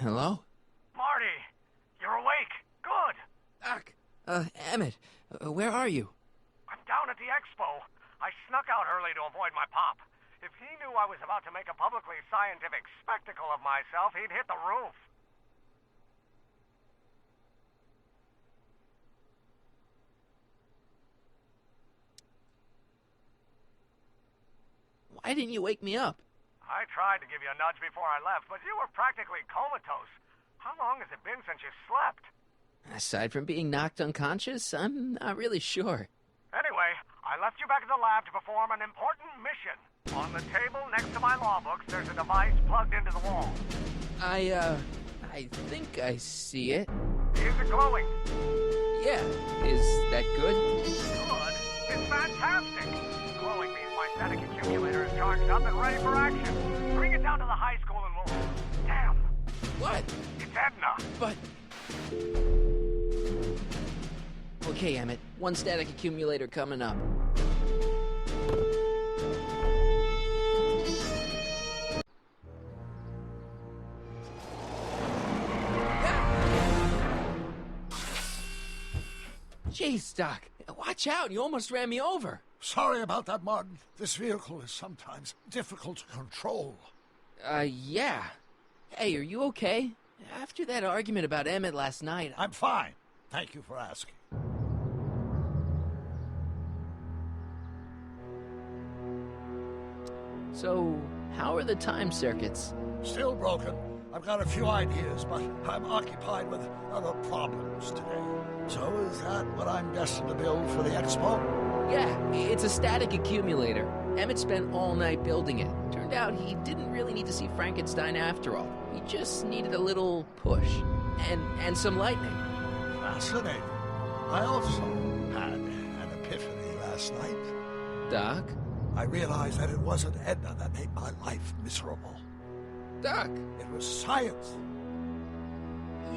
Hello? Marty! You're awake! Good! Doc! Emmett, where are you? I'm down at the expo. I snuck out early to avoid my pop. If he knew I was about to make a publicly scientific spectacle of myself, he'd hit the roof. Why didn't you wake me up? I tried to give you a nudge before I left, but you were practically comatose. How long has it been since you slept? Aside from being knocked unconscious, I'm not really sure. Anyway, I left you back at the lab to perform an important mission. On the table next to my law books, there's a device plugged into the wall. I think I see it. Is it glowing? Yeah, is that good? Good? It's fantastic! Glowing means my static accumulator is charged up and ready for action. Bring it down to the high school and we'll... Damn! What? It's Edna! But... Okay, Emmett. One static accumulator coming up. Jeez, Doc. Watch out. You almost ran me over. Sorry about that, Martin. This vehicle is sometimes difficult to control. Yeah. Hey, are you okay? After that argument about Emmett last night... I'm fine. Thank you for asking. So, how are the time circuits? Still broken. I've got a few ideas, but I'm occupied with other problems today. So is that what I'm destined to build for the expo? Yeah, it's a static accumulator. Emmett spent all night building it. Turned out he didn't really need to see Frankenstein after all. He just needed a little push. And some lightning. Fascinating. I also had an epiphany last night. Doc? I realized that it wasn't Edna that made my life miserable. Doc! It was science.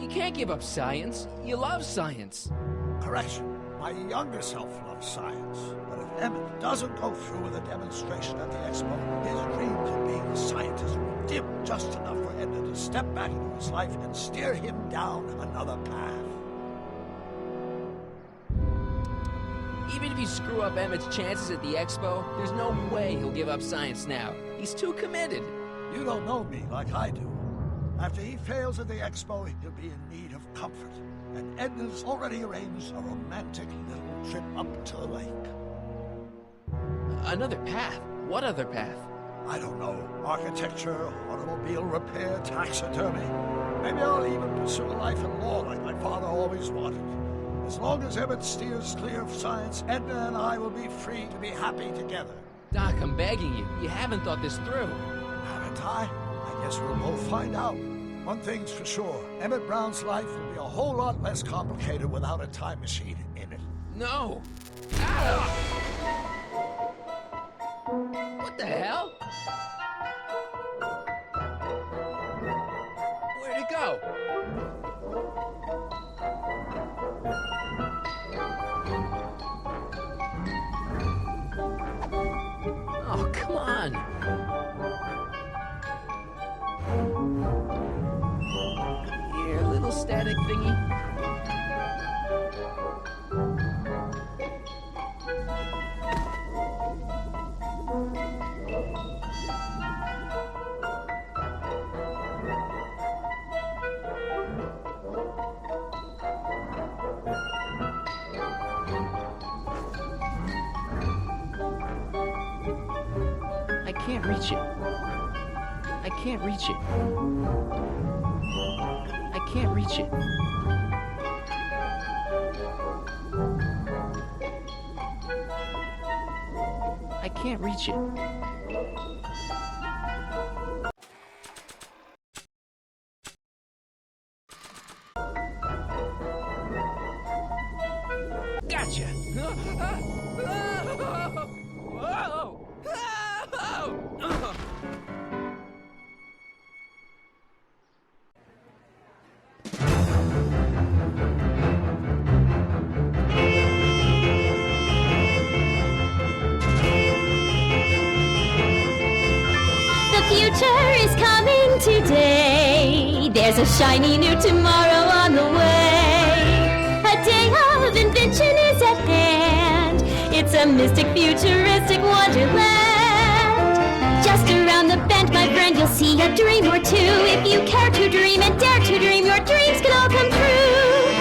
You can't give up science. You love science. Correction. My younger self loves science. But if Emmett doesn't go through with a demonstration at the expo, his dreams of being a scientist will dim just enough for Edna to step back into his life and steer him down another path. Even if you screw up Emmett's chances at the expo, there's no way he'll give up science now. He's too committed. You don't know me like I do. After he fails at the expo, he'll be in need of comfort. And Edna's already arranged a romantic little trip up to the lake. Another path? What other path? I don't know. Architecture, automobile repair, taxidermy. Maybe I'll even pursue a life in law like my father always wanted. As long as Emmett steers clear of science, Edna and I will be free to be happy together. Doc, I'm begging you. You haven't thought this through. Haven't I? I guess we'll both find out. One thing's for sure. Emmett Brown's life will be a whole lot less complicated without a time machine in it. No! Ow! What the hell? Where'd it go? Oh, come on! Here, little static thingy. can't reach it. I can't reach it. I can't reach it. I can't reach it. Gotcha! The future is coming today. There's a shiny new tomorrow on the way. A day of invention is at hand. It's a mystic, futuristic wonderland. Just around the bend, my friend, you'll see a dream or two. If you care to dream and dare to dream, your dreams can all come true.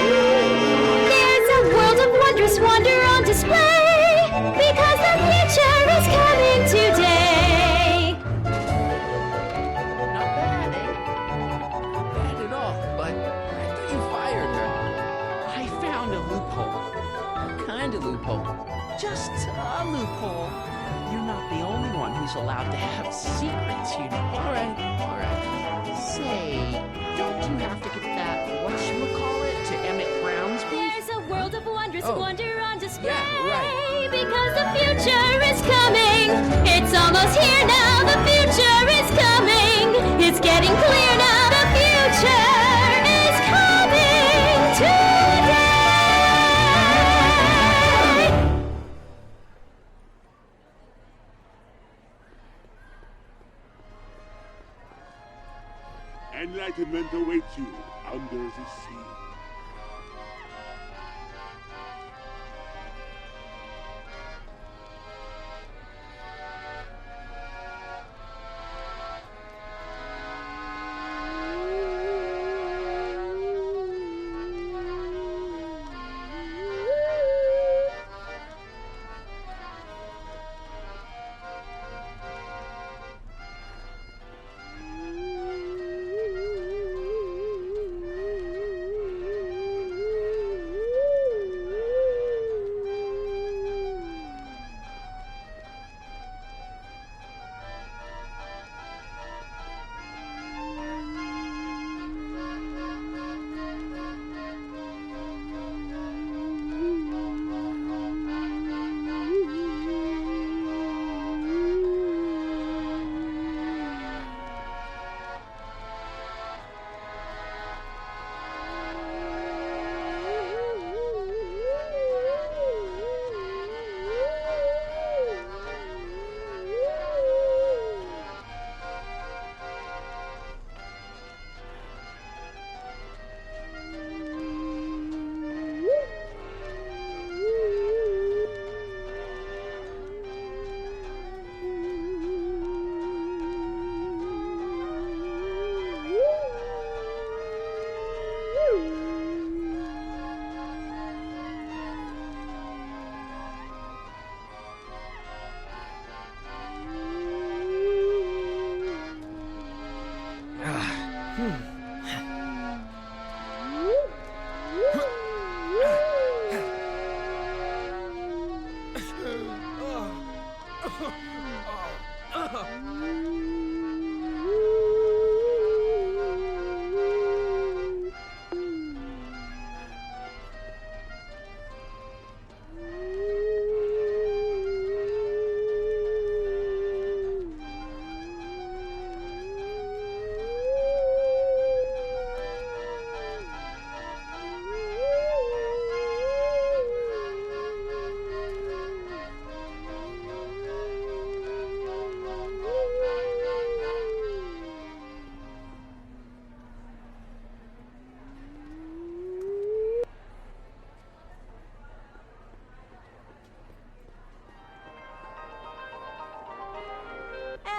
There's a world of wondrous wonder on display, because the future is coming today. Not bad, eh? Not bad at all, but after you fired her, I found a loophole. A kind of loophole. Just a loophole. You're not the only one who's allowed to have secrets, you know. All right. Say, don't you have to get that whatchamacallit to Emmett Brownsby? There's a world of wondrous wonder on display. Yeah, right. Because the future is coming. It's almost here now. The future is coming. It's getting clear now. The future is coming today. Enlightenment awaits you under the sea.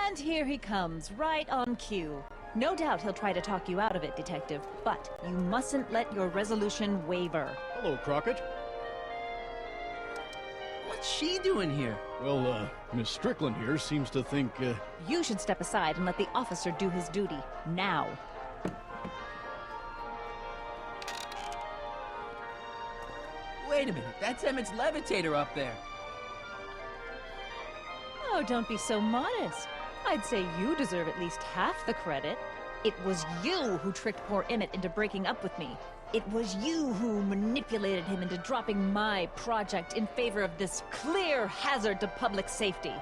And here he comes, right on cue. No doubt he'll try to talk you out of it, Detective, but you mustn't let your resolution waver. Hello, Crockett. What What's she doing here? Well, Miss Strickland here seems to think, You should step aside and let the officer do his duty. Now. Wait a minute, that's Emmett's levitator up there. Oh, don't be so modest. I'd say you deserve at least half the credit. It was you who tricked poor Emmett into breaking up with me. It was you who manipulated him into dropping my project in favor of this clear hazard to public safety.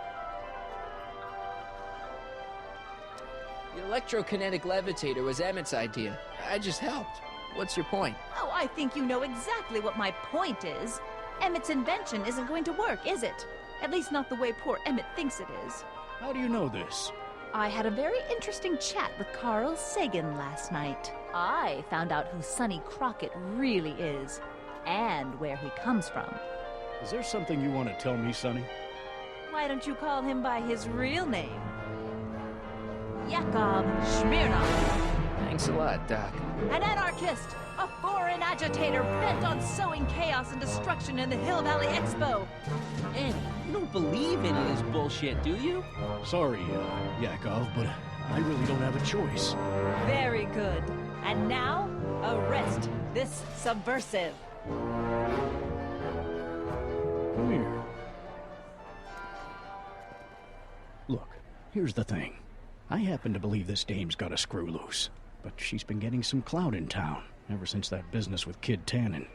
The electrokinetic levitator was Emmett's idea. I just helped. What's your point? Oh, I think you know exactly what my point is. Emmett's invention isn't going to work, is it? At least not the way poor Emmett thinks it is. how do you know this? I had a very interesting chat with Carl Sagan last night. I found out who Sonny Crockett really is, and where he comes from. Is there something you want to tell me, Sonny? Why don't you call him by his real name? Yakov Smirnov. Thanks a lot, Doc. An anarchist! A foreign agitator bent on sowing chaos and destruction in the Hill Valley Expo! Annie, you don't believe any of this bullshit, do you? Sorry, Yakov, but I really don't have a choice. Very good. And now, arrest this subversive. Come here. Look, here's the thing. I happen to believe this dame's got a screw loose, but she's been getting some clout in town ever since that business with Kid Tannen.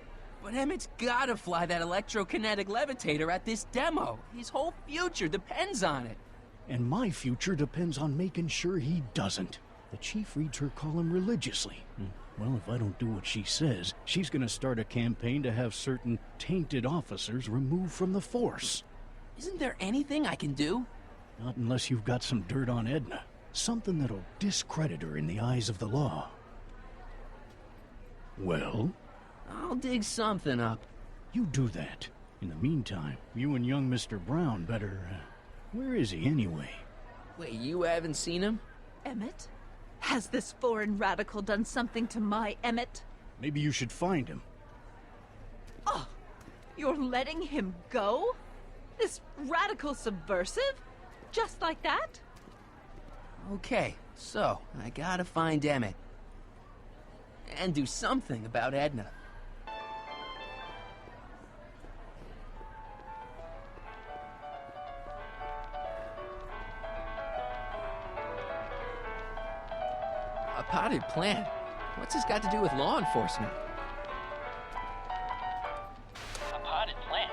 But Emmett's gotta fly that electrokinetic levitator at this demo. His whole future depends on it. And my future depends on making sure he doesn't. The chief reads her column religiously. Well, if I don't do what she says, she's gonna start a campaign to have certain tainted officers removed from the force. Isn't there anything I can do? Not unless you've got some dirt on Edna. Something that'll discredit her in the eyes of the law. Well? I'll dig something up. You do that. In the meantime, you and young Mr. Brown better... where is he, anyway? Wait, you haven't seen him? Emmett? Has this foreign radical done something to my Emmett? Maybe you should find him. Oh, you're letting him go? This radical subversive? Just like that? Okay, so I gotta find Emmett. And do something about Edna. A potted plant? What's this got to do with law enforcement? A potted plant?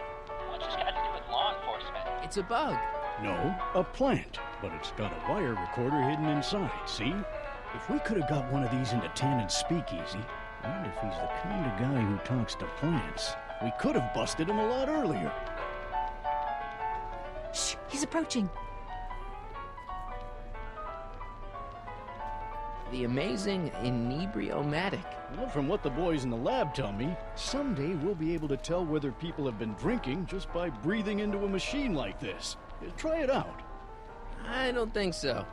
What's this got to do with law enforcement? It's a bug. No, a plant. But it's got a wire recorder hidden inside, see? If we could have got one of these into Tannen's speakeasy, and if he's the kind of guy who talks to plants, we could have busted him a lot earlier. Shh, he's approaching. The amazing inebriomatic. Well, from what the boys in the lab tell me, someday we'll be able to tell whether people have been drinking just by breathing into a machine like this. Try it out. I don't think so.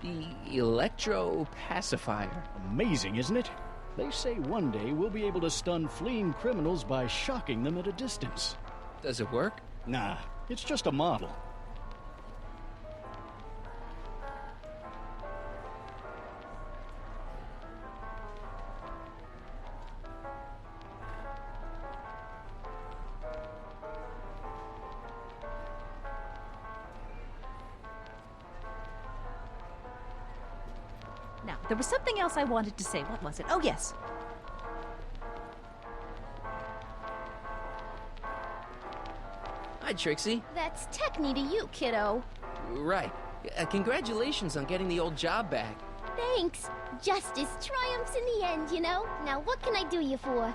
The electro-pacifier. Amazing, isn't it? They say one day we'll be able to stun fleeing criminals by shocking them at a distance. Does it work? Nah, it's just a model. Now, there was something else I wanted to say. What was it? Oh, yes. Hi, Trixie. That's techni to you, kiddo. Right. Congratulations on getting the old job back. Thanks. Justice triumphs in the end, you know? Now, what can I do you for?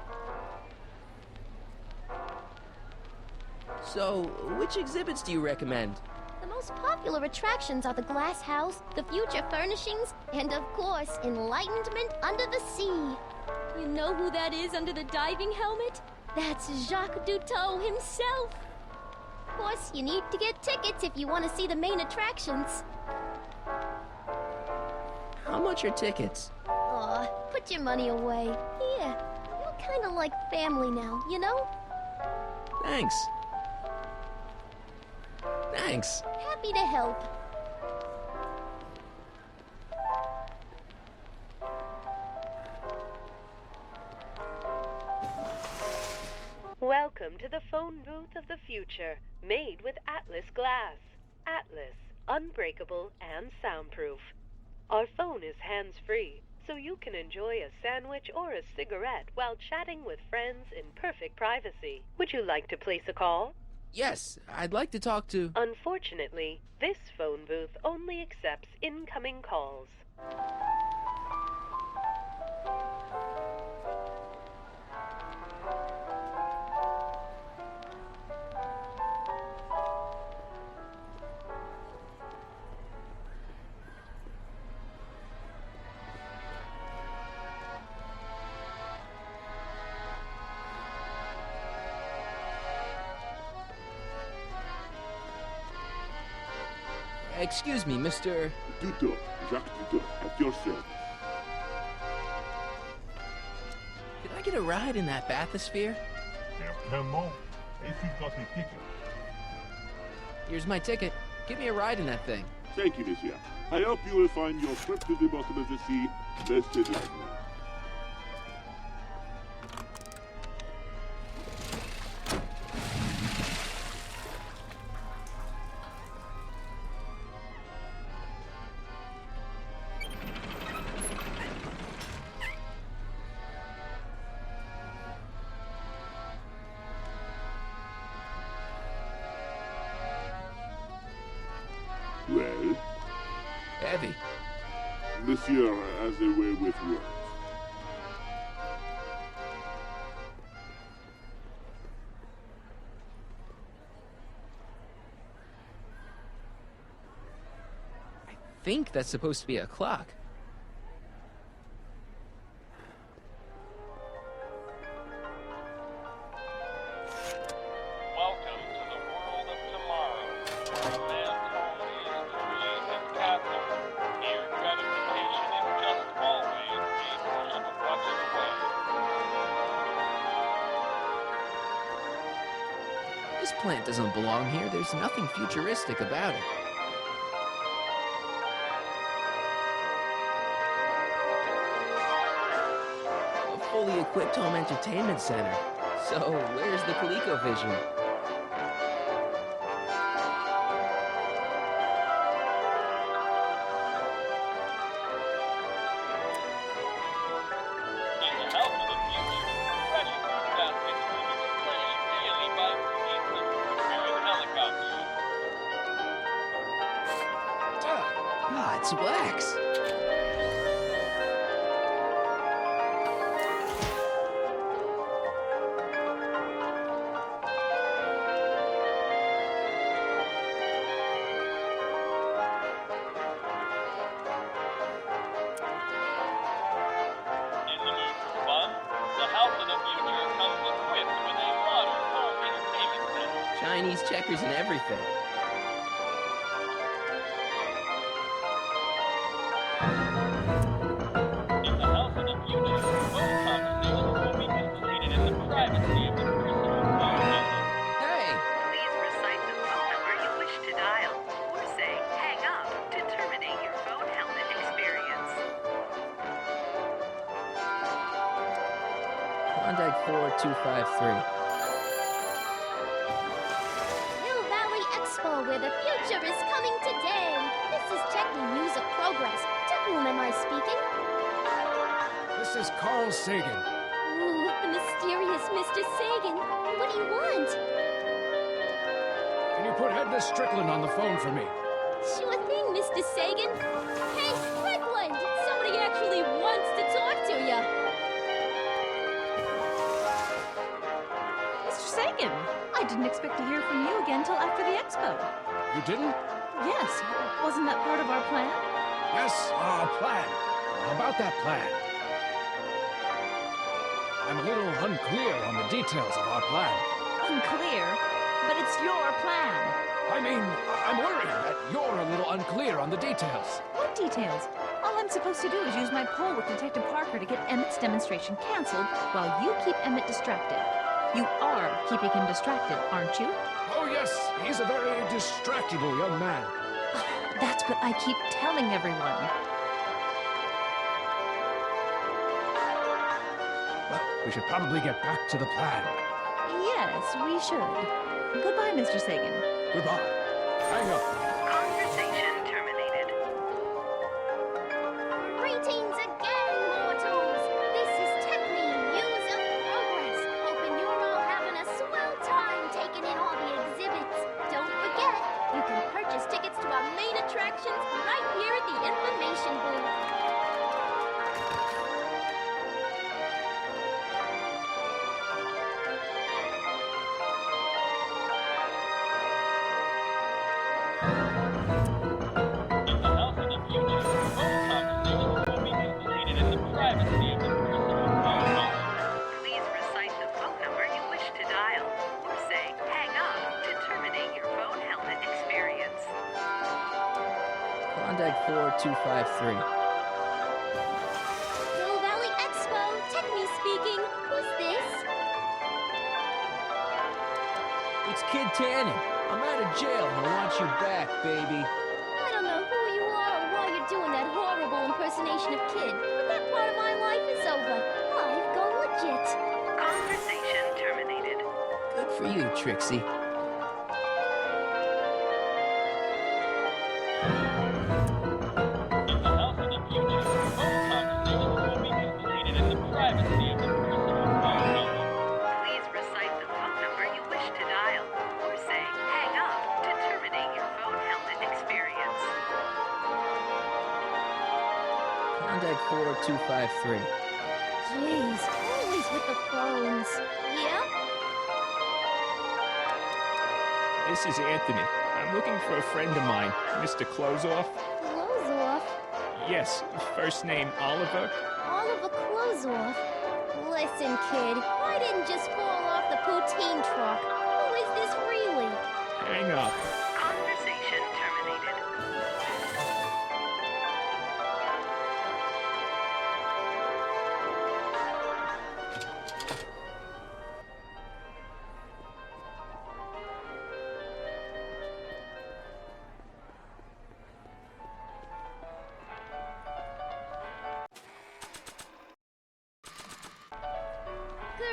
So, which exhibits do you recommend? The most popular attractions are the Glass House, the Future Furnishings, and of course, Enlightenment Under the Sea. You know who that is under the diving helmet? That's Jacques Cousteau himself. Of course, you need to get tickets if you want to see the main attractions. How much are tickets? Aw, put your money away. Here, you'll kinda like family now, you know? Thanks. Thanks. Happy to help. Welcome to the phone booth of the future, made with Atlas glass. Atlas, unbreakable and soundproof. Our phone is hands-free, so you can enjoy a sandwich or a cigarette while chatting with friends in perfect privacy. Would you like to place a call? Yes, I'd like to talk to... Unfortunately, this phone booth only accepts incoming calls. Excuse me, Mr... Duto, Jacques Duto, at your service. Could I get a ride in that bathysphere? Certainement, if you've got a ticket. Here's my ticket. Give me a ride in that thing. Thank you, monsieur. I hope you will find your trip to the bottom of the sea less delightful. Well, Heavy. monsieur has a way with words. I think that's supposed to be a clock. Welcome to the world of tomorrow, where man's home is truly his castle. Here, gratification is just always a push of a button away. This plant doesn't belong here. There's nothing futuristic about it. A fully equipped home entertainment center. So, where's the ColecoVision? In the house of the future, fresh fruit baskets will be replenished daily by fleets of preparing helicopters. Ah, it's wax. In the mood for fun, the house of the future comes equipped with a modern home entertainment center. Chinese checkers and everything. In the house of the future, phone conversations will be completed in the privacy of the personal phone number. Hey! Please recite the phone number you wish to dial, or say hang up to terminate your phone helmet experience. Klondike 4253. Hill Valley Expo, where the future is coming today. This is Techni News of Progress. To whom am I speaking? This is Carl Sagan. Ooh, the mysterious Mr. Sagan. What do you want? Can you put Edna Strickland on the phone for me? Sure thing, Mr. Sagan. Hey, Strickland! Somebody actually wants to talk to you. Mr. Sagan, I didn't expect to hear from you again till after the expo. You didn't? Yes, wasn't that part of our plan? Yes, our plan. How about that plan? I'm a little unclear on the details of our plan. Unclear, but it's your plan. I mean, I'm worried that you're a little unclear on the details. What details? All I'm supposed to do is use my pole with Detective Parker to get Emmett's demonstration canceled while you keep Emmett distracted. You are keeping him distracted, aren't you? Oh, yes, he's a very distractible young man. That's what I keep telling everyone. Well, we should probably get back to the plan. Yes, we should. Goodbye, Mr. Sagan. Goodbye. Hang up. Conversation terminated. Greetings again, mortals! This is Techne, News of Progress. Hoping you're all having a swell time taking in all the exhibits. Don't forget, you can purchase tickets to our main attractions right here at the information booth. In the health of the future, phone conversations will be completed in the privacy of the personal phone home. Please recite the phone number you wish to dial, or say hang up to terminate your phone helmet experience. Klondike 4253. Hill Valley Expo, Techne speaking. Who's this? It's Kid Tannen. I'm out of jail. I want you back, baby. I don't know who you are or why you're doing that horrible impersonation of Kid, but that part of my life is over. I've gone legit. Conversation terminated. Good for you, Trixie. In the health of the future, phone conversations will be completed in the privacy of the personal phone home. Please recite the phone number you wish to dial, or say hang up to terminate your phone helmet experience. Klondike 4253. Jeez, always with the phones. Yep. This is Anthony. I'm looking for a friend of mine, Mr. Closeoff. Clothes off. Yes, first name Oliver. Oliver clothes off. Listen, kid, I didn't just fall off the poutine truck. Who is this really? Hang up. Conversation terminated.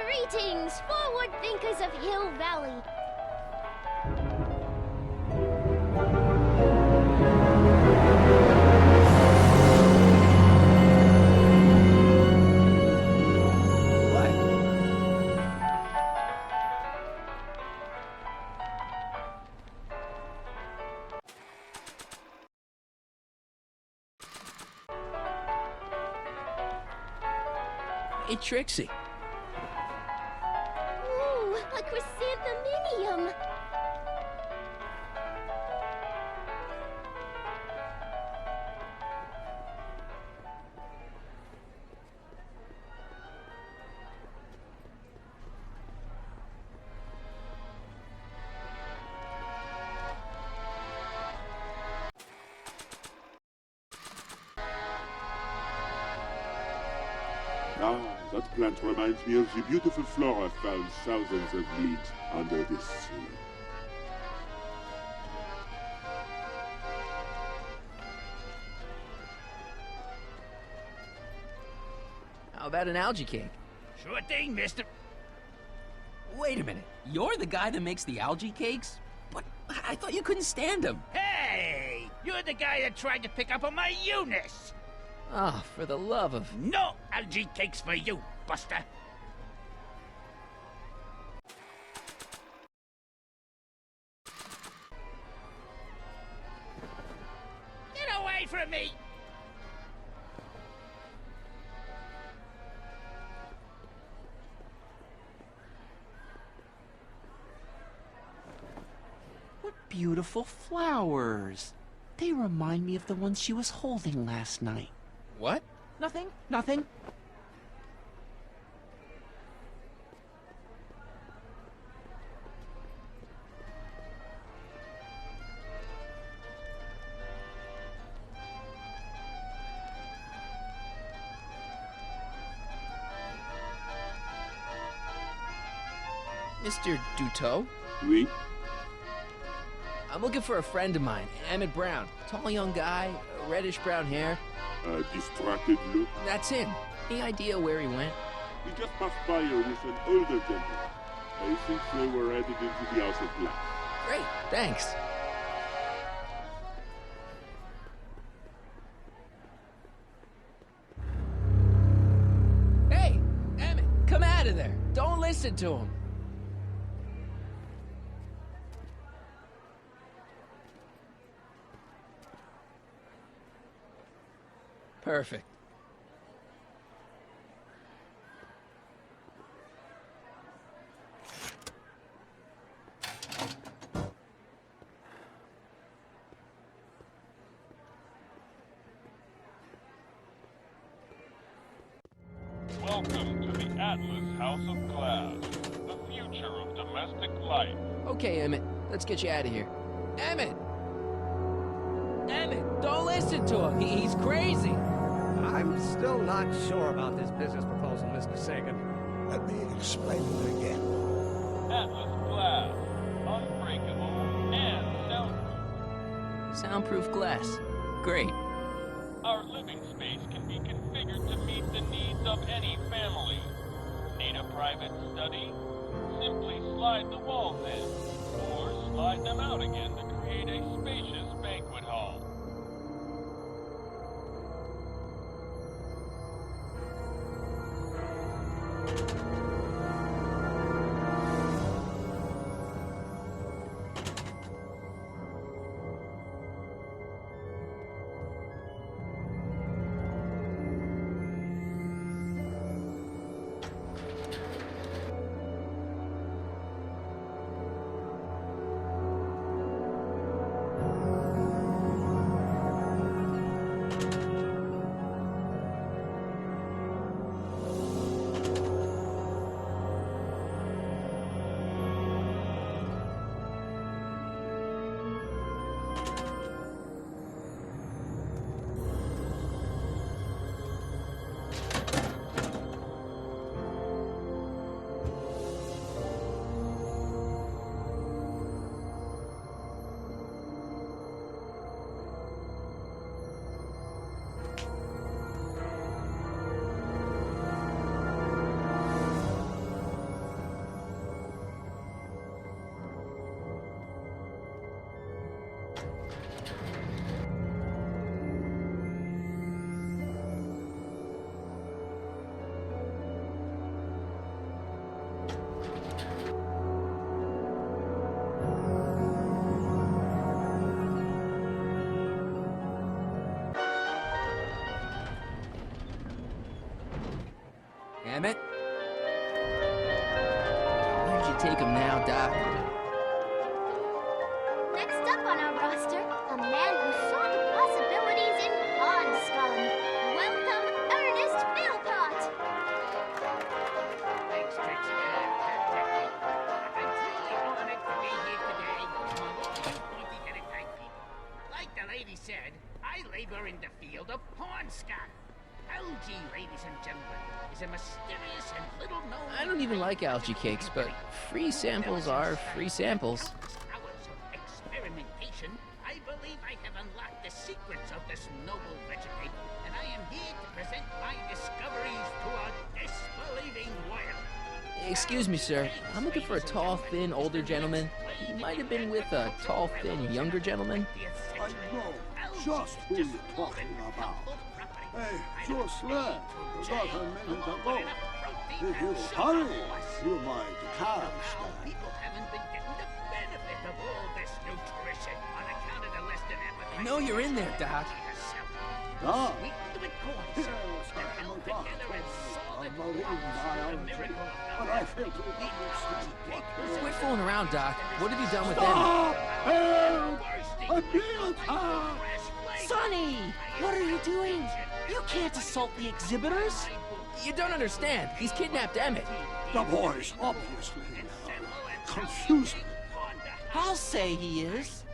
Greetings, forward thinkers of Hill Valley. What? Hey, Trixie. Ooh, a chrysanthemum. Ah, that plant reminds me of the beautiful flora found thousands of leagues under the sea. How about an algae cake? Sure thing, mister. Wait a minute. You're the guy that makes the algae cakes? But I thought you couldn't stand them. Hey! You're the guy that tried to pick up on my Eunice! Ah, for the love of... No algae cakes for you, Buster! Get away from me! What beautiful flowers. They remind me of the ones she was holding last night. What? Nothing. Nothing. Mr. Duteau? Oui? I'm looking for a friend of mine, Emmett Brown. Tall young guy, reddish brown hair. Distracted look. That's him. Any idea where he went? He just passed by here with an older gentleman. I think they were headed into the House of Glass. Great, thanks. Hey, Emmett, come out of there. Don't listen to him. Perfect. Welcome to the Atlas House of Glass, the future of domestic life. Okay, Emmett, let's get you out of here. Emmett! Emmett, don't listen to him. He's crazy. I'm still not sure about this business proposal, Mr. Sagan. Let me explain it again. Atlas Glass, unbreakable and soundproof. Soundproof glass. Great. Our living space can be configured to meet the needs of any family. Need a private study? Simply slide the walls in, or slide them out again to create a spacious banquet hall. Emmett? Where'd you take him now, Doc? Next up on our roster, a man who saw the possibilities in pond scum. Welcome, Ernest Philpott. Thanks, Trixie. I'm truly honored to be here today among all you pointy-headed tank people. Like the lady said, I labor in the field of pond scum. Algae, ladies and gentlemen, is a mysterious and little-known... I don't even like algae cakes, but free samples are free samples. Hours of experimentation, I believe I have unlocked the secrets of this noble vegetation, and I am here to present my discoveries to a disbelieving world. Excuse me, sir. I'm looking for a tall, thin, older gentleman. He might have been with a tall, thin, younger gentleman. I know just who you're talking about. Hey, just left about a minute ago. If you hurry, you might catch that. People haven't been getting the benefit of all this nutrition on account of the less than appetite. I know you're in there, Doc. Doc? Sweetened with corn Yes, syrup that I know held Doc together and solid I'm not in the biology, miracle of but I fail to understand what Quit fooling around, Doc. What have you done with them? Stop! Help! A meal time! Sonny! What are you doing? You can't assault the exhibitors! You don't understand. He's kidnapped Emmett. The boy's obviously confused. I'll say he is.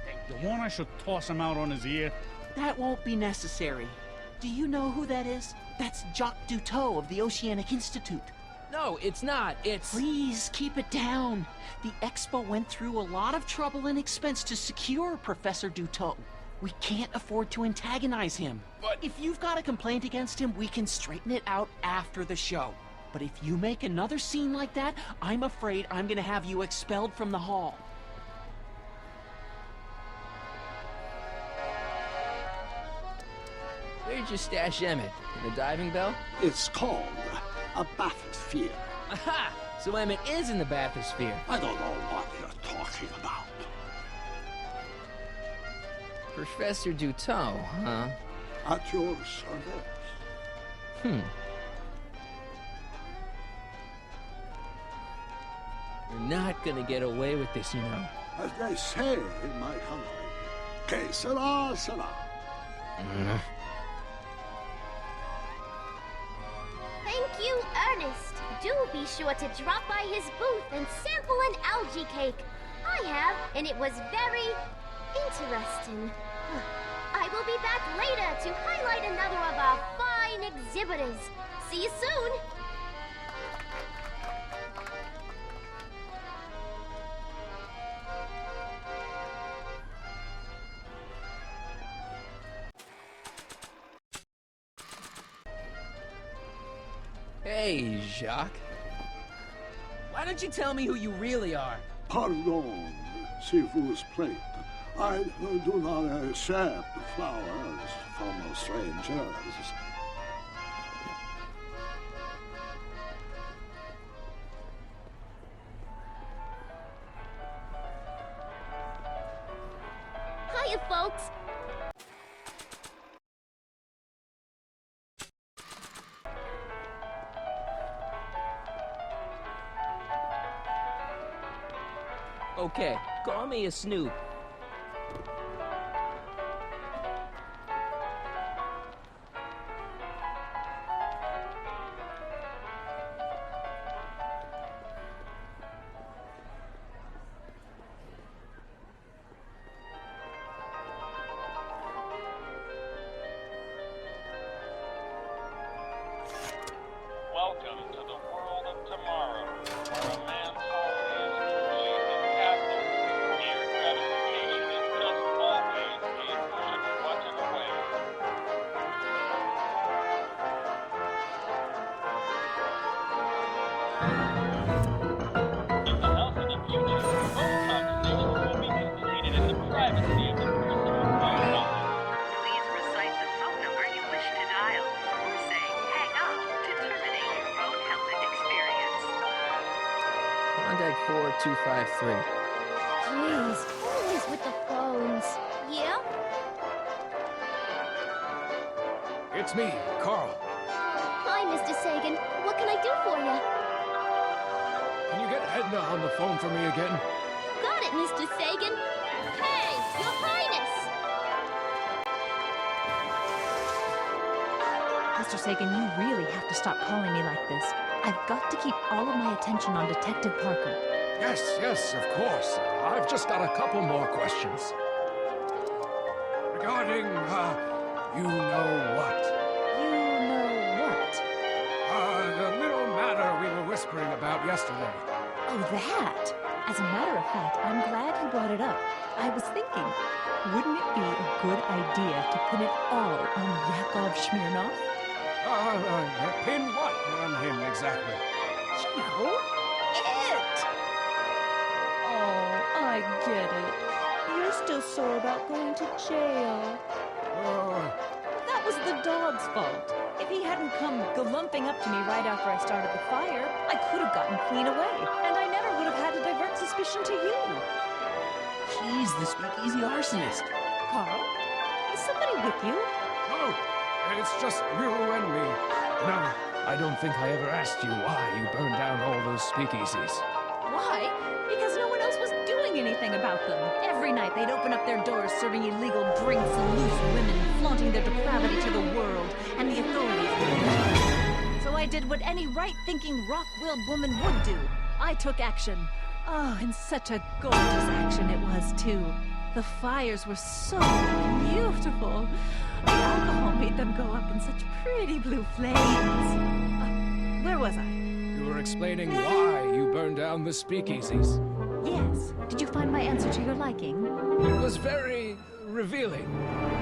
You want I should toss him out on his ear? That won't be necessary. Do you know who that is? That's Jacques Duteau of the Oceanic Institute. No, it's not. It's... Please keep it down. The Expo went through a lot of trouble and expense to secure Professor Duteau. We can't afford to antagonize him. But... If you've got a complaint against him, we can straighten it out after the show. But if you make another scene like that, I'm afraid I'm gonna have you expelled from the hall. Where'd you stash Emmett? In the diving bell? It's called a bathysphere. Aha! So Emmett is in the bathysphere. I don't know what you're talking about. Professor Duteau, huh? At your service. You're not gonna get away with this, you know. As they say in my country, que sera, sera. Thank you, Ernest. Do be sure to drop by his booth and sample an algae cake. I have, and it was very interesting. I will be back later to highlight another of our fine exhibitors. See you soon. Hey, Jacques. Why don't you tell me who you really are? Pardon, si vous plaît. I do not accept flowers from strangers. Hiya, folks. Okay, call me a snoop. Welcome to the world of tomorrow, where a man's soul is truly fantastic. Mere gratification is just always a push of a button away. In the house of the future, phone conversations will be completed in the privacy of the personal phone line. Please recite the phone number you wish to dial, or say hang up to terminate your phone helmet experience. Contact 4253. Jeez, always with the phones. Yeah? It's me, Carl. Hi, Mr. Sagan. What can I do for you? Can you get Edna on the phone for me again? Got it, Mr. Sagan. Hey, Your Highness! Mr. Sagan, you really have to stop calling me like this. I've got to keep all of my attention on Detective Parker. Yes, of course. I've just got a couple more questions. Regarding, you know what? You know what? The little matter we were whispering about yesterday. Oh, that! As a matter of fact, I'm glad you brought it up. I was thinking, wouldn't it be a good idea to pin it all on Yakov Smirnov? Pin what on him exactly? You know, it! Oh, I get it. You're still sore about going to jail. That was the dog's fault. If he hadn't come galumping up to me right after I started the fire, I could have gotten clean away, and I never would have had to divert suspicion to you. She's the speakeasy arsonist. Carl, is somebody with you? No, it's just you and me. No, I don't think I ever asked you why you burned down all those speakeasies. Why? Because no one else was doing anything about them. Every night they'd open up their doors serving illegal drinks and loose women, flaunting their depravity to the world and the authorities. So I did what any right-thinking, rock-willed woman would do. I took action. Oh, and such a gorgeous action it was, too. The fires were so beautiful. The alcohol made them go up in such pretty blue flames. Where was I? You were explaining why you burned down the speakeasies. Yes. Did you find my answer to your liking? It was very revealing.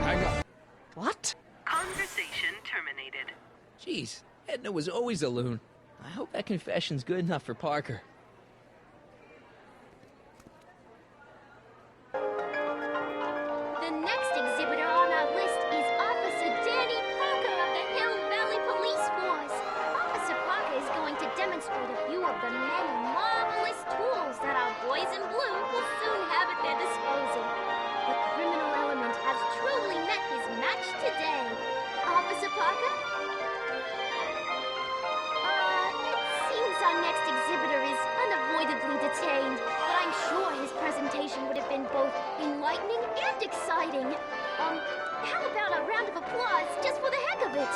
Hang up. What? Conversation terminated. Jeez, Edna was always a loon. I hope that confession's good enough for Parker. The next exhibitor on our list is Officer Danny Parker of the Hill Valley Police Force. Officer Parker is going to demonstrate a few of the many marvelous tools that our boys in blue will soon have at their disposal. The criminal element has truly met his match today. Officer Parker? It seems our next exhibitor is unavoidably detained, but I'm sure his presentation would have been both enlightening and exciting. How about a round of applause just for the heck of it?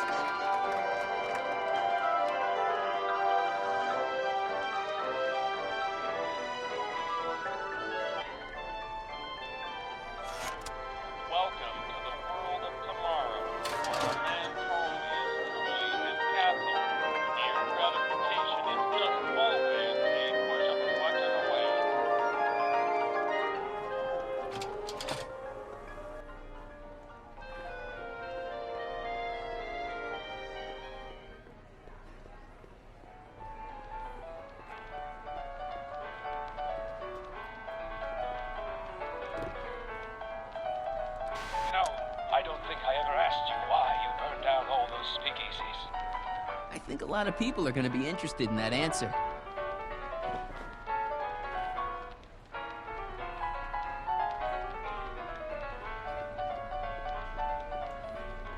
Welcome to the world of tomorrow, where a man's home is truly his castle. Here, gratification is just always a push of a button away. No, I don't think I ever asked you why you burned down all those speakeasies. I think a lot of people are going to be interested in that answer.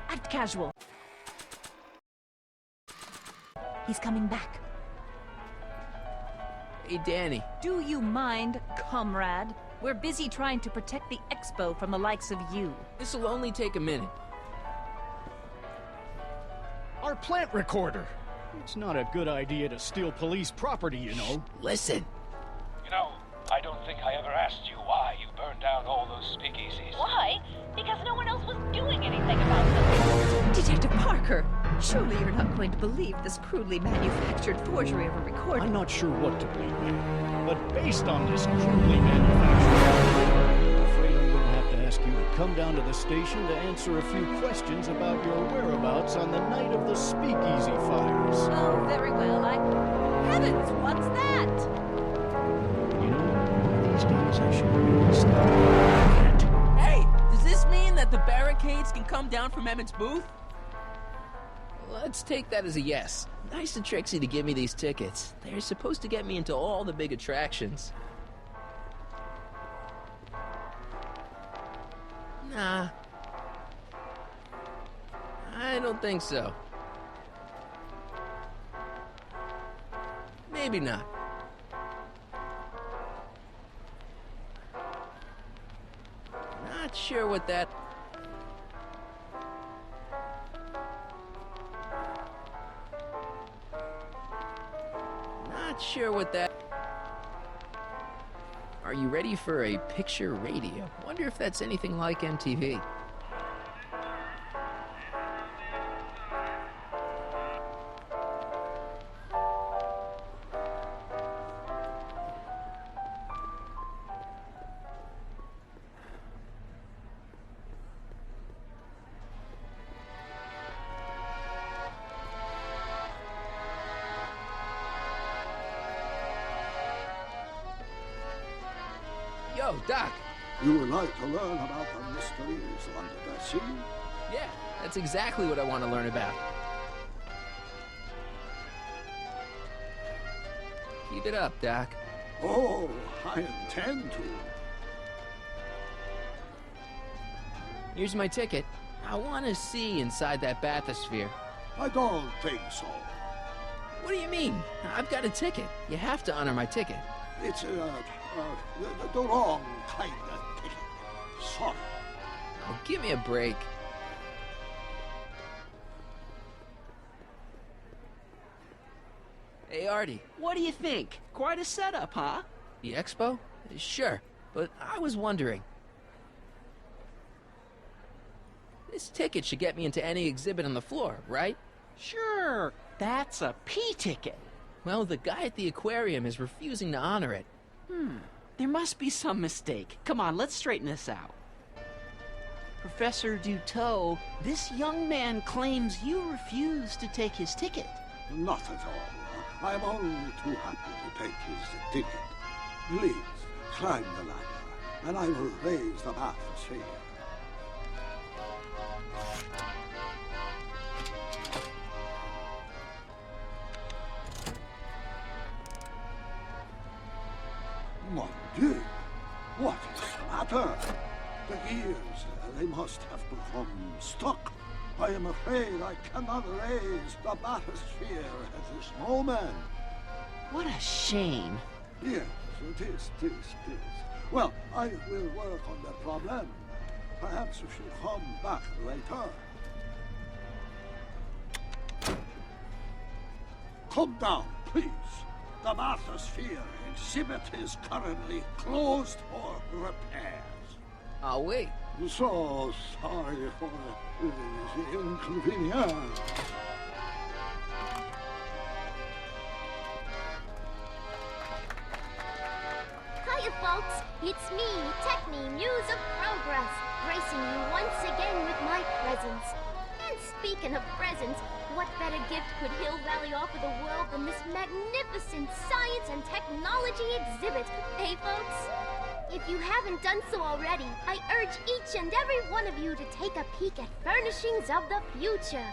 Act casual. He's coming back. Hey, Danny. Do you mind, comrade? We're busy trying to protect the expo from the likes of you. This'll only take a minute. Our plant recorder! It's not a good idea to steal police property, you know. Listen. You know, I don't think I ever asked you why you burned down all those speakeasies. Why? Because no one else was doing anything about them. Detective Parker, surely you're not going to believe this crudely manufactured forgery of a recording. I'm not sure what to believe in, but based on this crudely manufactured, I'm afraid I'm going to have to ask you to come down to the station to answer a few questions about your whereabouts on the night of the speakeasy fires. Oh, very well. Heavens, what's that? You know, one of these days I should really stop that. Hey, does this mean that the barricades can come down from Emmett's booth? Let's take that as a yes. Nice of Trixie to give me these tickets. They're supposed to get me into all the big attractions. Nah. I don't think so. Maybe not. Not sure what that... Not sure what that... Are you ready for a picture radio? Wonder if that's anything like MTV. Yo, Doc. You would like to learn about the mysteries under the sea? Yeah, that's exactly what I want to learn about. Keep it up, Doc. Oh, I intend to. Here's my ticket. I want to see inside that bathysphere. I don't think so. What do you mean? I've got a ticket. You have to honor my ticket. It's the wrong kind of ticket. Sorry. Oh, give me a break. Hey, Artie, what do you think? Quite a setup, huh? The expo? Sure, but I was wondering. This ticket should get me into any exhibit on the floor, right? Sure, that's a P ticket. Well, the guy at the aquarium is refusing to honor it. There must be some mistake. Come on, let's straighten this out. Professor Duteau, this young man claims you refused to take his ticket. Not at all. I'm only too happy to take his ticket. Please, climb the ladder, and I will raise the bathysphere. Mon Dieu! What is the matter? The gears, they must have become stuck. I am afraid I cannot raise the bathysphere at this moment. What a shame. Yes, it is. Well, I will work on the problem. Perhaps you should come back later. Come down, please. The bathysphere exhibit is currently closed for repairs. I'll wait. So sorry for the inconvenience. Hiya, folks. It's me, Techne, Muse of Progress, gracing you once again with my presence. And speaking of presents, what better gift could Hill Valley offer the world than this magnificent science and technology exhibit, hey, folks? If you haven't done so already, I urge each and every one of you to take a peek at Furnishings of the Future,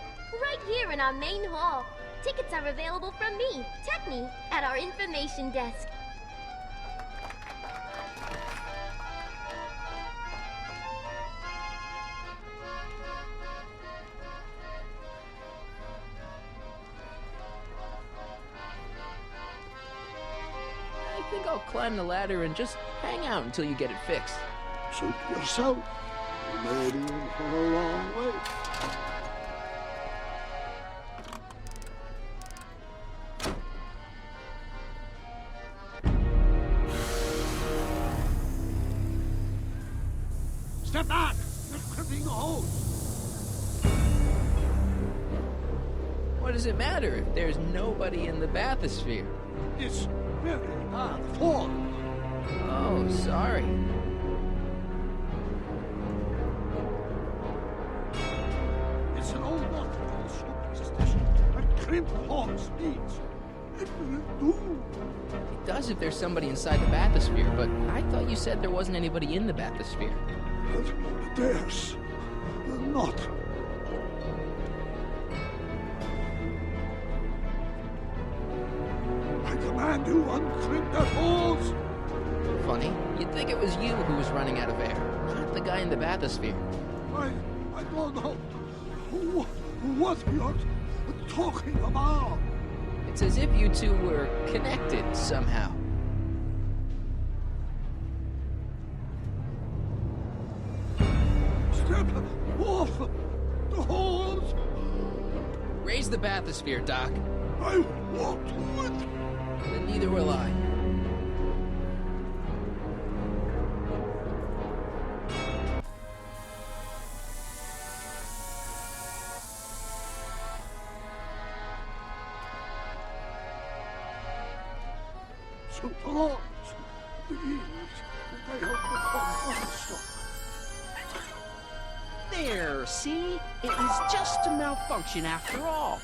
right here in our main hall. Tickets are available from me, Techne, at our information desk. I think I'll climb the ladder and just hang out until you get it fixed. Suit yourself. You may be in for a long wait. Step back! You're tripping a hose! What does it matter if there's nobody in the bathysphere? It's very bad form. Oh, sorry. It's an old nautical superstition that crimp horse needs. It will do. It does if there's somebody inside the bathysphere, but I thought you said there wasn't anybody in the bathysphere. But there's not. I command you uncrimp that hose. Funny, you'd think it was you who was running out of air, not the guy in the bathysphere. I don't know what you're talking about. It's as if you two were connected somehow. Step off the hose. Raise the bathysphere, Doc. I won't do it. Then neither will I. Suppose these they have become unstuck. There, see? It was just a malfunction after all.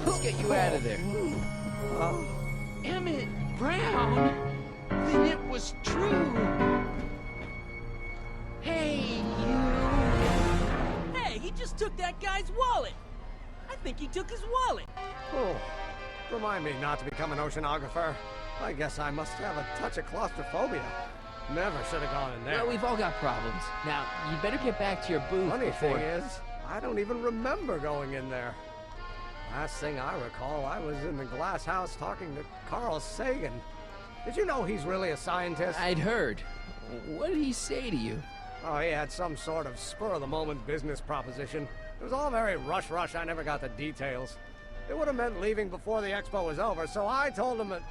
Let's get you out of there. Emmett Brown? Then it was true. Hey, you. Hey, he just took that guy's wallet. I think he took his wallet. Oh, remind me not to become an oceanographer. I guess I must have a touch of claustrophobia. Never should have gone in there. Well, we've all got problems. Now, you'd better get back to your booth Funny before... thing is, I don't even remember going in there. Last thing I recall, I was in the glass house talking to Carl Sagan. Did you know he's really a scientist? I'd heard. What did he say to you? Oh, he had some sort of spur-of-the-moment business proposition. It was all very rush. I never got the details. It would have meant leaving before the expo was over, so I told him that...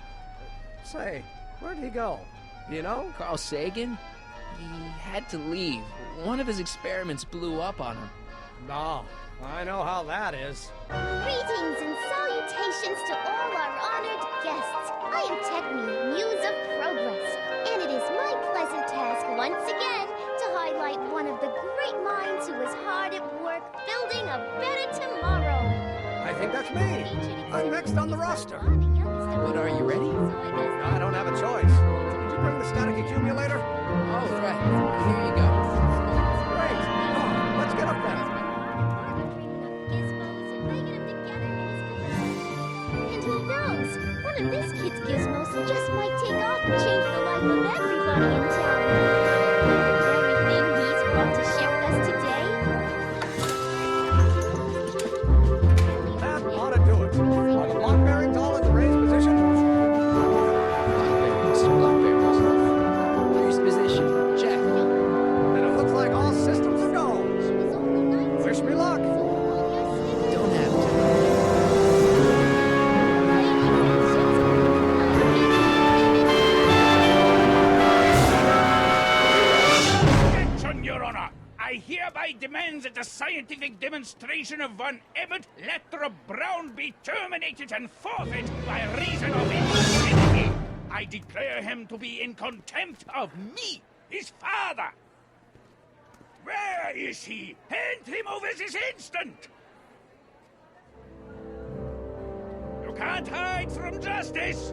Say, where'd he go? Do you know? Carl Sagan? He had to leave. One of his experiments blew up on him. No, I know how that is. Greetings and salutations to all our honored guests. I am Techni, Muse of Progress, and it is my pleasant task once again to highlight one of the great minds who was hard at work building a better tomorrow. I think that's me. I'm next on the roster. But are you ready? I don't have a choice. Did you bring the static accumulator? Oh, right. Here you go. Great. Come on, let's get up there. And who knows? One of this kid's gizmos just might take off and change the life of everybody in town. Everything he's brought to share with us today. That ought to do it. Are the block bearings all in the raised position? Raised position. Check. Then it looks like all systems are go. Wish me luck. Don't have to. Attention, Your Honor! I hereby demand that the scientific demonstration of Von Emmett Letter Brown be terminated and forfeit by reason of insanity. I declare him to be in contempt of me, his father. Where is he? Hand him over this instant! You can't hide from justice!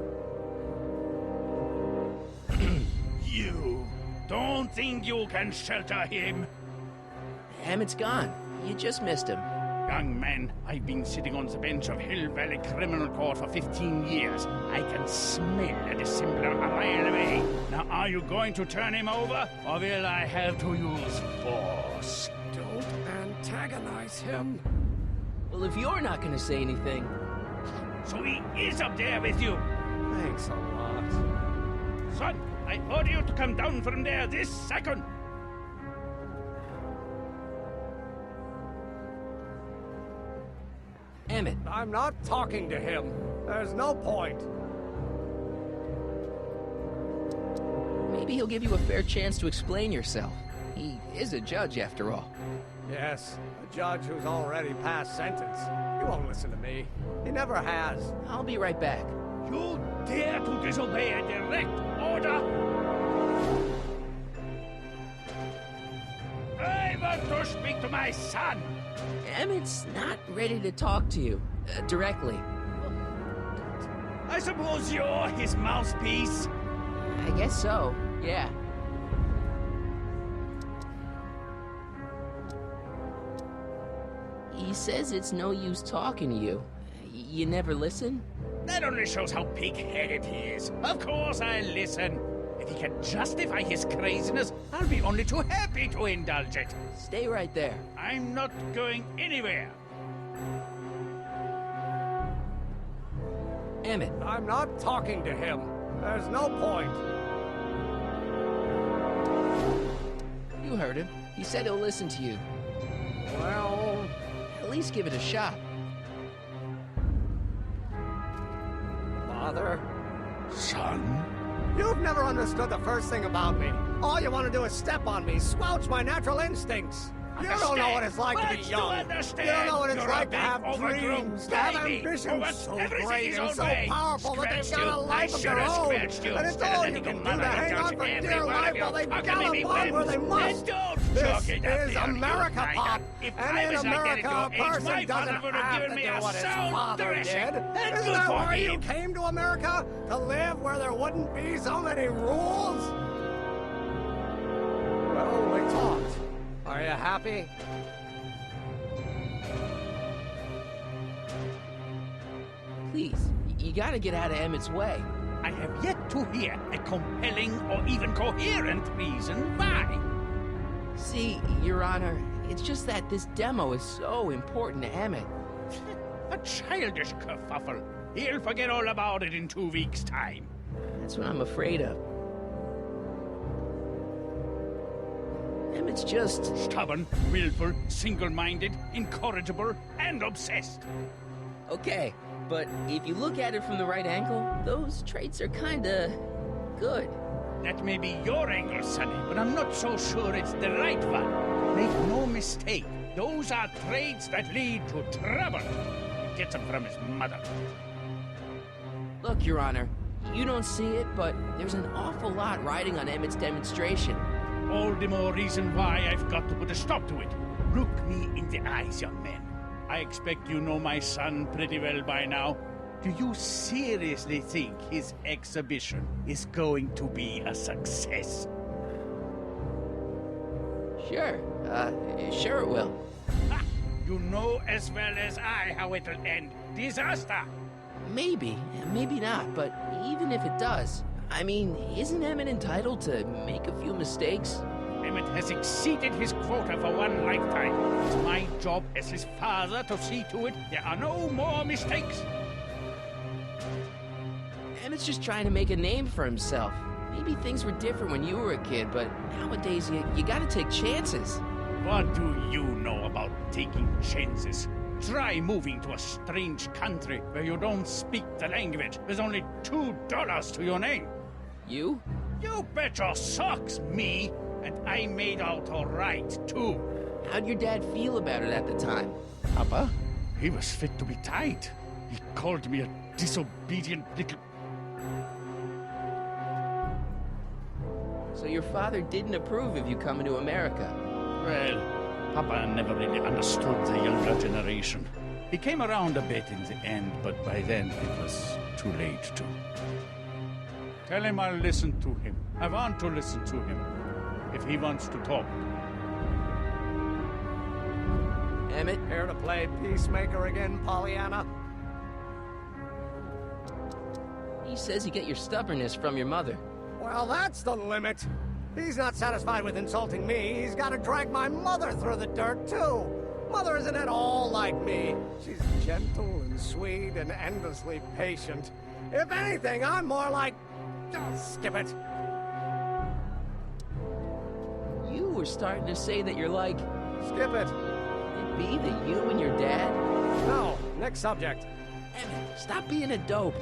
You don't think you can shelter him? Emmett's gone. You just missed him. Young man, I've been sitting on the bench of Hill Valley Criminal Court for 15 years. I can smell a dissembler a mile away. Now, are you going to turn him over, or will I have to use force? Don't antagonize him. Well, if you're not going to say anything... So he is up there with you? Thanks a lot. Son, I order you to come down from there this second. Emmett. I'm not talking to him. There's no point. Maybe he'll give you a fair chance to explain yourself. He is a judge, after all. Yes, a judge who's already passed sentence. He won't listen to me. He never has. I'll be right back. You dare to disobey a direct order? I want to speak to my son. Emmett's not ready to talk to you, directly. I suppose you're his mouthpiece? I guess so, yeah. He says it's no use talking to you. You never listen? That only shows how pig-headed he is. Of course I'll listen. If he can justify his craziness, I'll be only too happy to indulge it. Stay right there. I'm not going anywhere. Emmett. I'm not talking to him. There's no point. You heard him. He said he'll listen to you. Well... At least give it a shot. Father? Son? You've never understood the first thing about me. All you want to do is step on me, squelch my natural instincts. You don't know what it's like to be young. You don't know what it's like to have dreams, to have ambitions so great and so powerful that they've got a life of their own. And it's all you can do to hang on for dear life while they gallop on where they must. This is America, Pop. And in America, a person doesn't have to do what his father did. Isn't that why you came to America? To live where there wouldn't be so many rules? Well, we talked. Are you happy? Please, you gotta get out of Emmett's way. I have yet to hear a compelling or even coherent reason why. See, Your Honor, it's just that this demo is so important to Emmett. A childish kerfuffle. He'll forget all about it in 2 weeks' time. That's what I'm afraid of. Emmett's just... stubborn, willful, single-minded, incorrigible, and obsessed. Okay, but if you look at it from the right angle, those traits are kinda... good. That may be your angle, Sonny, but I'm not so sure it's the right one. Make no mistake, those are traits that lead to trouble. He gets them from his mother. Look, Your Honor, you don't see it, but there's an awful lot riding on Emmett's demonstration. All the more reason why I've got to put a stop to it. Look me in the eyes, young man. I expect you know my son pretty well by now. Do you seriously think his exhibition is going to be a success? Sure. Sure it will. Ha! You know as well as I how it'll end. Disaster! Maybe, maybe not, but even if it does, I mean, isn't Emmett entitled to make a few mistakes? Emmett has exceeded his quota for one lifetime. It's my job as his father to see to it there are no more mistakes. Emmett's just trying to make a name for himself. Maybe things were different when you were a kid, but nowadays you gotta take chances. What do you know about taking chances? Try moving to a strange country where you don't speak the language. There's only $2 to your name. You? You bet your socks, me! And I made out all right, too. How'd your dad feel about it at the time? Papa? He was fit to be tied. He called me a disobedient little... So your father didn't approve of you coming to America? Well, Papa never really understood the younger generation. He came around a bit in the end, but by then it was too late to. Tell him I'll listen to him. I want to listen to him. If he wants to talk. Emmett? Here to play peacemaker again, Pollyanna? He says you get your stubbornness from your mother. Well, that's the limit. He's not satisfied with insulting me. He's got to drag my mother through the dirt, too. Mother isn't at all like me. She's gentle and sweet and endlessly patient. If anything, I'm more like... Oh, skip it. You were starting to say that you're like... Skip it. Could it be that you and your dad... No, next subject. Emmett, stop being a dope.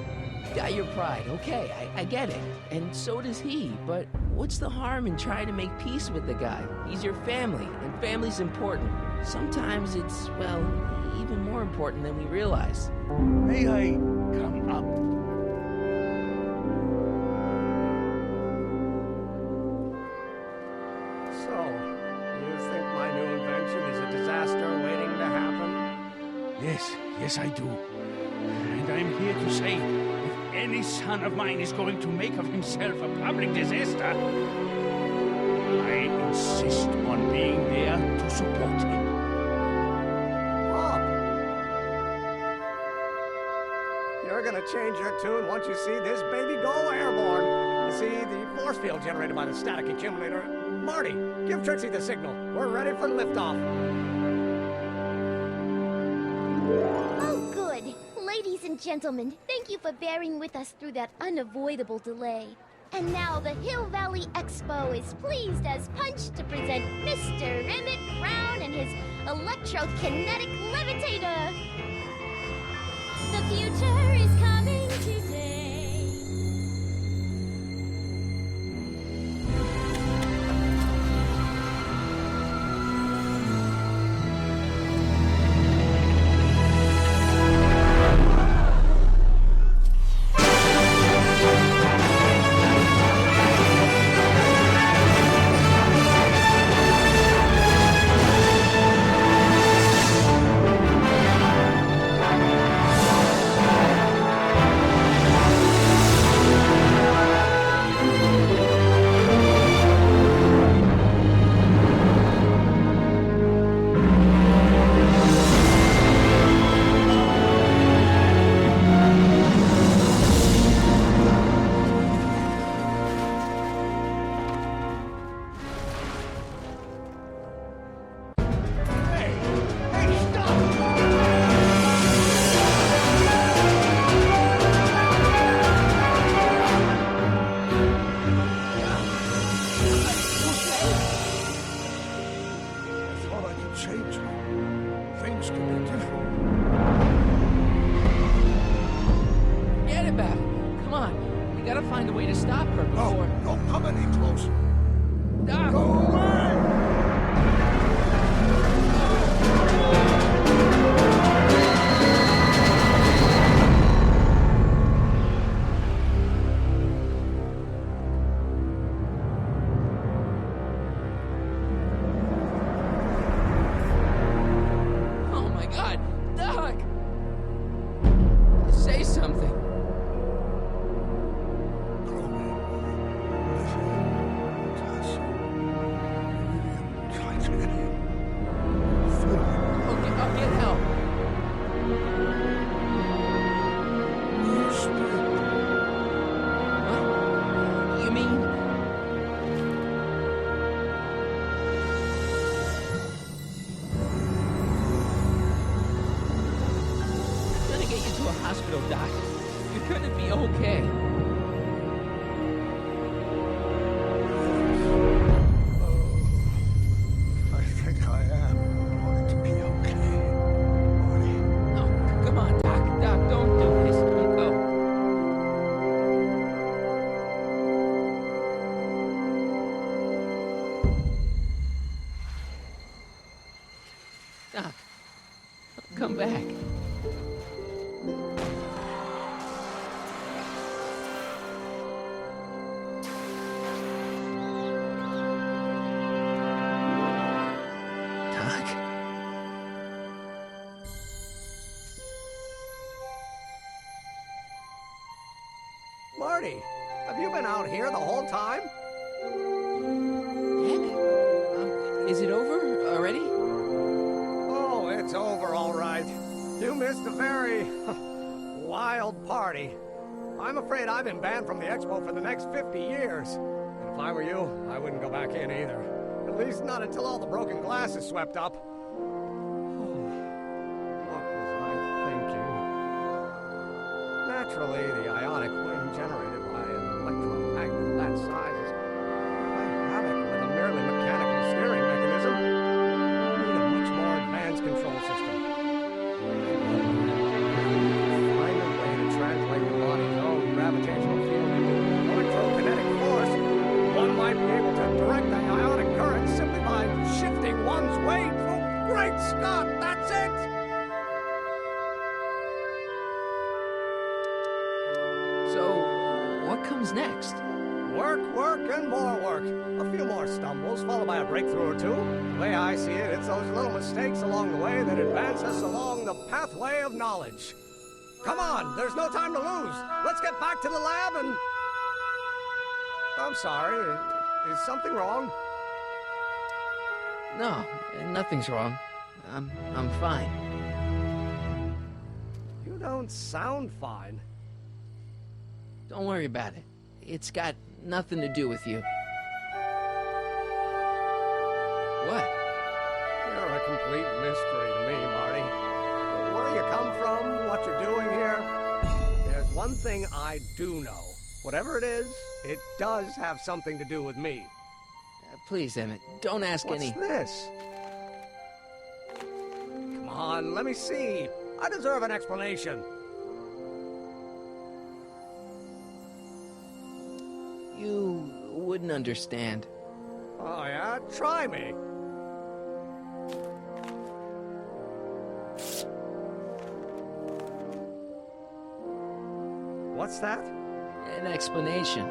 Got your pride, okay, I get it. And so does he, but what's the harm in trying to make peace with the guy? He's your family, and family's important. Sometimes it's, well, even more important than we realize. May I come up? So, you think my new invention is a disaster waiting to happen? Yes, I do. And I'm here to say, if any son of mine is going to make of himself a public disaster, I insist on being there to support him. Bob! You're gonna change your tune once you see this baby go airborne. You see, the force field generated by the static accumulator. Marty, give Trixie the signal. We're ready for liftoff. Oh, good. Ladies and gentlemen, thank you for bearing with us through that unavoidable delay. And now the Hill Valley Expo is pleased as punch to present Mr. Emmett Brown and his electrokinetic levitator. The future is coming today. Don't come any closer. Doc! Go away! Oh my God, Doc! Say something. I'll get help. What? You mean? I'm gonna get you to a hospital, Doc. You're gonna be okay. I think I am going to be okay, Marty. No, come on, Doc. Doc, don't do this. Don't go. Doc, come back. Doc? Marty, have you been out here the whole time? Is it over already? Oh, it's over, all right. You missed a very wild party. I'm afraid I've been banned from the expo for the next 50 years. And if I were you, I wouldn't go back in either. At least not until all the broken glass is swept up. What was I thinking? Naturally, the ionic wind generated by an electromagnet of that size is quite havoc with a merely mechanical steering mechanism. We need a much more advanced control system. Find a way to translate the body's own gravitational field into electrokinetic force. One might be able to direct the ionic current simply by shifting one's weight. Oh, great Scott, that's it! So, what comes next? Work, work, and more work. A few more stumbles, followed by a breakthrough or two. The way I see it, it's those little mistakes along the way that advance us along the pathway of knowledge. Come on, there's no time to lose. Let's get back to the lab and... I'm sorry, is something wrong? No, nothing's wrong. I'm fine. You don't sound fine. Don't worry about it. It's got nothing to do with you. What? You're a complete mystery to me, Marty. Where you come from, what you're doing here, there's one thing I do know. Whatever it is, it does have something to do with me. Please, Emmett, don't ask any... What's this? Come on, let me see. I deserve an explanation. You wouldn't understand. Oh, yeah? Try me. What's that? An explanation.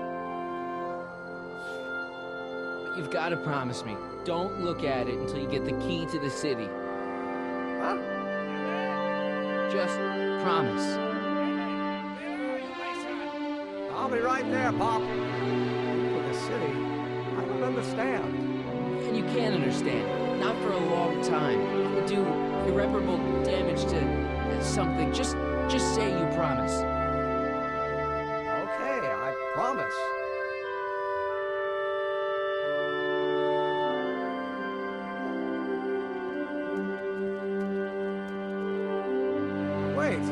But you've got to promise me. Don't look at it until you get the key to the city. Huh? Just promise. I'll be right there, Pop. For the city, I don't understand. And you can't understand. Not for a long time. It would do irreparable damage to something. Just say you promise. Okay, I promise. Wait,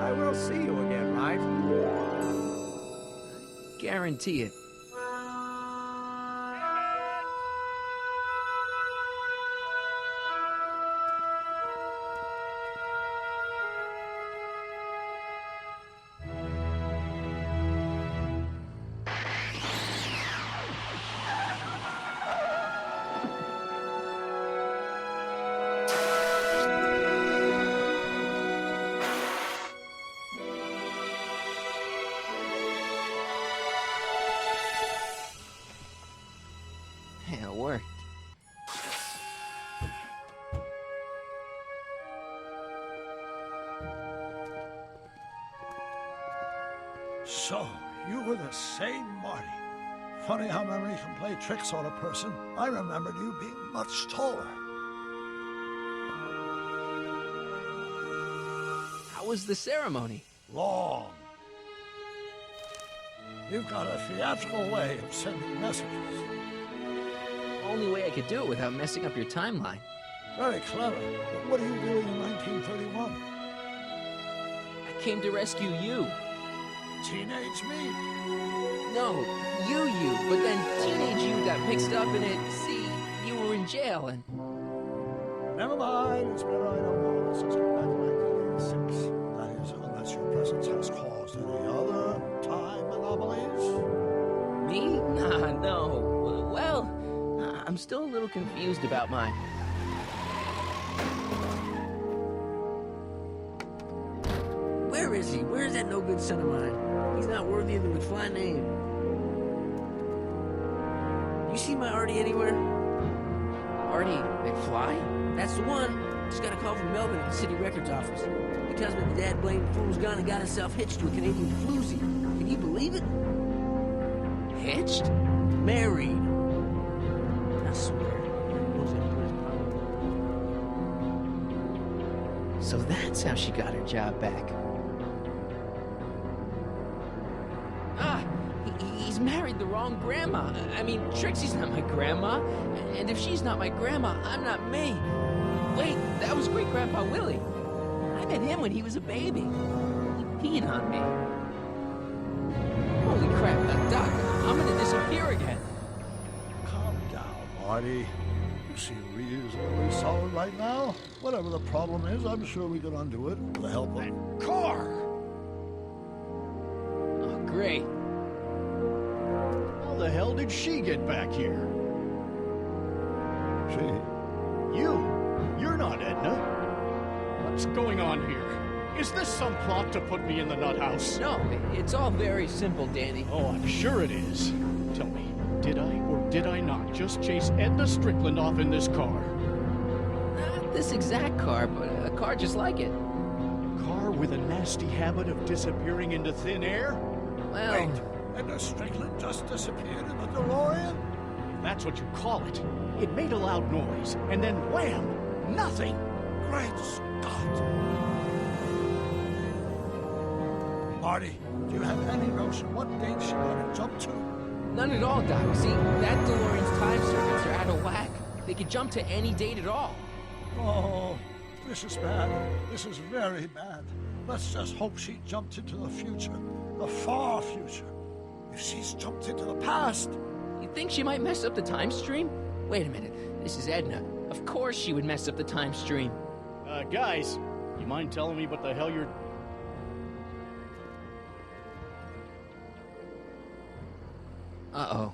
I will see you again, right? Guarantee it. it worked. So, you were the same Marty. Funny how memory can play tricks on a person. I remembered you being much taller. How was the ceremony? Long. You've got a theatrical way of sending messages. Only way I could do it without messing up your timeline. Very clever. But what are you doing in 1931? I came to rescue you. Teenage me? No, you. But then teenage you got mixed up in it. See, you were in jail and... Never mind. It's better I don't know. Let's just get back to 1986. That is, unless your presence has caused any other time anomalies. Me? Nah, no. Well, I'm still a little confused about my... Where is he? Where is that no-good son of mine? He's not worthy of the McFly name. You see my Artie anywhere? Artie McFly? That's the one. Just got a call from Melvin at the city records office. He tells me the dad blamed fool's gone and got himself hitched to a Canadian floozy. Can you believe it? Hitched? Married. I swear. So that's how she got her job back. He's married the wrong grandma. I mean, Trixie's not my grandma. And if she's not my grandma, I'm not me. Wait, that was great-grandpa Willie. I met him when he was a baby. He peed on me. Holy crap, Doc, I'm gonna disappear again. Calm down, Marty. You seem reasonably solid right now. Whatever the problem is, I'm sure we can undo it with the help of... Car! Oh, great. How the hell did she get back here? She? You're not Edna. What's going on here? Is this some plot to put me in the nut house? No, it's all very simple, Danny. Oh, I'm sure it is. Tell me, did I or did I not just chase Edna Strickland off in this car? Not this exact car, but a car just like it. Car with a nasty habit of disappearing into thin air? Well... Wait, Edna Strickland just disappeared in the DeLorean? If that's what you call it. It made a loud noise, and then wham! Nothing! Great Scott! Marty, do you have any notion what date she might have jumped to? None at all, Doc. See, that DeLorean's time circuits are out of whack. They could jump to any date at all. Oh, this is bad. This is very bad. Let's just hope she jumped into the future. The far future. If she's jumped into the past... You think she might mess up the time stream? Wait a minute. This is Edna. Of course she would mess up the time stream. Guys, you mind telling me what the hell you're... Uh-oh.